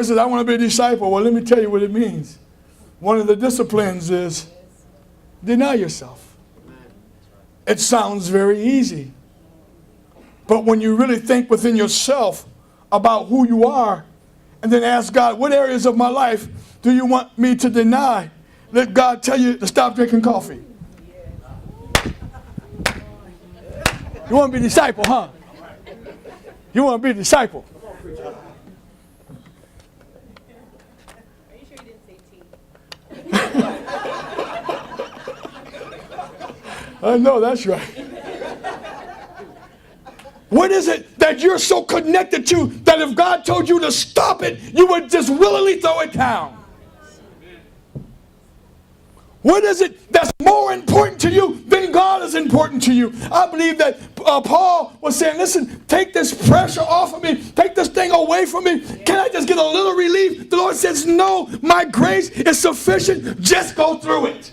Says, I want to be a disciple. Well, let me tell you what it means. One of the disciplines is deny yourself. It sounds very easy. But when you really think within yourself about who you are, and then ask God, what areas of my life do you want me to deny? Let God tell you to stop drinking coffee. You want to be a disciple, huh? You want to be a disciple. I know, that's right. What is it that you're so connected to that if God told you to stop it, you would just willingly throw it down? What is it that's more important to you than God is important to you? I believe that Paul was saying, listen, take this pressure off of me. Take this thing away from me. Can I just get a little relief? The Lord says, no, my grace is sufficient. Just go through it.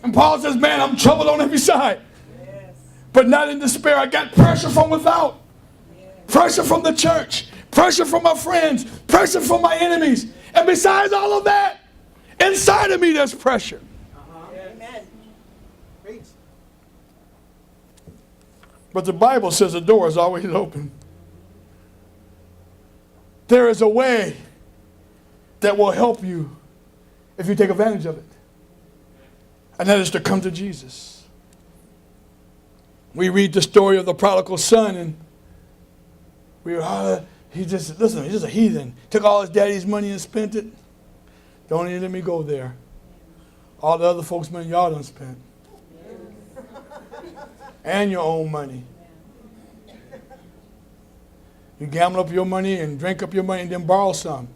And Paul says, man, I'm troubled on every side. But not in despair. I got pressure from without. Pressure from the church. Pressure from my friends. Pressure from my enemies. And besides all of that, inside of me there's pressure. Amen. But the Bible says the door is always open. There is a way that will help you if you take advantage of it. And that is to come to Jesus. We read the story of the prodigal son, and he's just a heathen. Took all his daddy's money and spent it. Don't even let me go there. All the other folks' money y'all done spent. And your own money. You gamble up your money and drink up your money and then borrow some.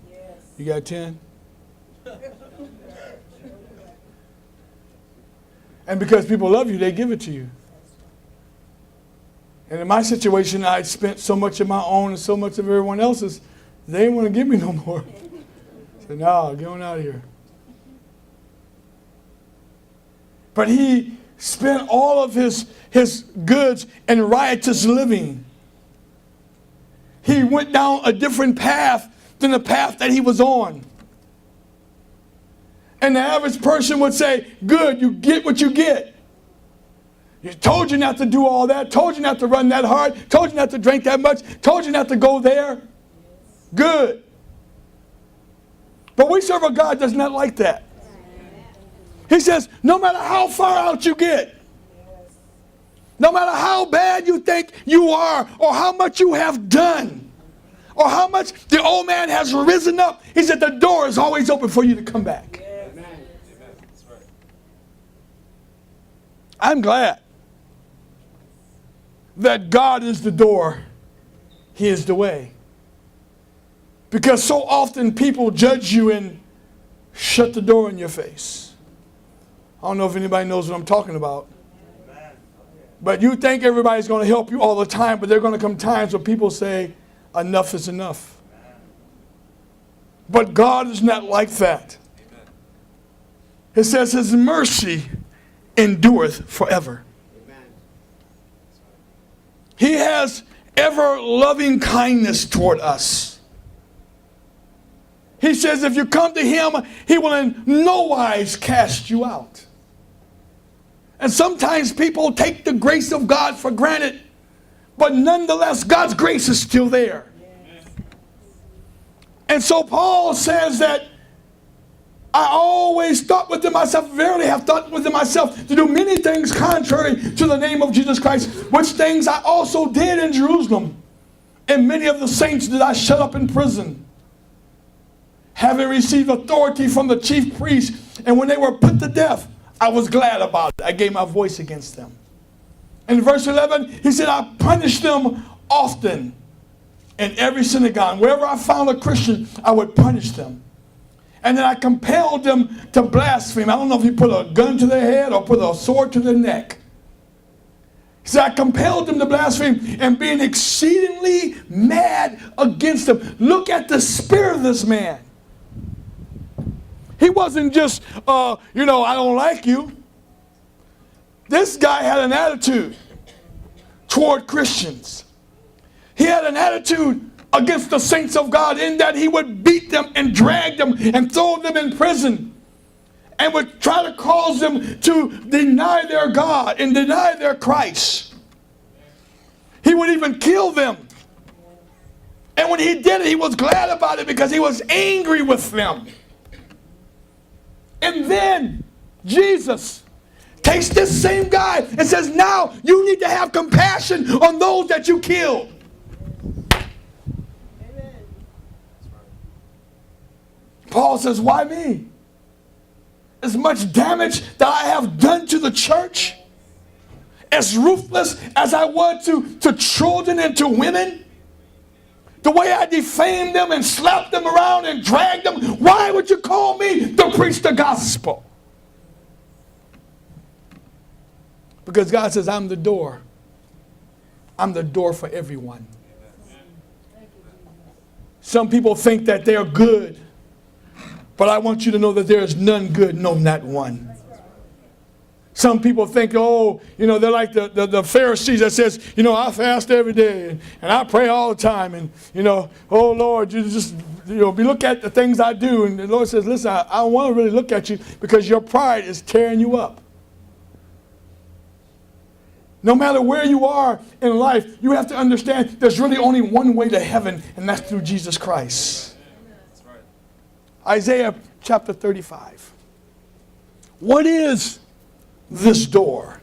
You got 10? And because people love you, they give it to you. And in my situation, I spent so much of my own and so much of everyone else's, they didn't want to give me no more. I said, no, get on out of here. But he spent all of his goods in riotous living. He went down a different path than the path that he was on. And the average person would say, good, you get what you get. You told you not to do all that, told you not to run that hard, told you not to drink that much, told you not to go there. Good. But we serve a God that's not like that. He says, no matter how far out you get, no matter how bad you think you are, or how much you have done, or how much the old man has risen up, he said the door is always open for you to come back. Amen. That's right. I'm glad that God is the door, He is the way. Because so often people judge you and shut the door in your face. I don't know if anybody knows what I'm talking about. But you think everybody's going to help you all the time, but there are going to come times where people say, enough is enough. But God is not like that. It says His mercy endureth forever. He has ever loving kindness toward us. He says if you come to Him, He will in no wise cast you out. And sometimes people take the grace of God for granted, but nonetheless, God's grace is still there. And so Paul says that I always thought within myself, verily have thought within myself, to do many things contrary to the name of Jesus Christ, which things I also did in Jerusalem. And many of the saints did I shut up in prison, having received authority from the chief priests. And when they were put to death, I was glad about it. I gave my voice against them. In verse 11, he said, I punished them often in every synagogue. Wherever I found a Christian, I would punish them. And then I compelled them to blaspheme. I don't know if he put a gun to their head or put a sword to their neck. He said, I compelled them to blaspheme, and being exceedingly mad against them. Look at the spirit of this man. He wasn't just, I don't like you. This guy had an attitude toward Christians. He had an attitude against the saints of God in that he would beat beat them and drag them and throw them in prison, and would try to cause them to deny their God and deny their Christ. He would even kill them. And when he did it, he was glad about it because he was angry with them. And then Jesus takes this same guy and says, now you need to have compassion on those that you killed. Amen. Paul says, why me? As much damage that I have done to the church, as ruthless as I was to children and to women, the way I defamed them and slapped them around and dragged them, why would you call me to preach the gospel? Because God says, I'm the door. I'm the door for everyone. Some people think that they're good, but I want you to know that there is none good, no, not one. Some people think, oh, they're like the Pharisees that says, I fast every day and I pray all the time. And, oh, Lord, you just, look at the things I do. And the Lord says, listen, I don't want to really look at you because your pride is tearing you up. No matter where you are in life, you have to understand there's really only one way to heaven, and that's through Jesus Christ. That's right. Isaiah chapter 35. What is this door?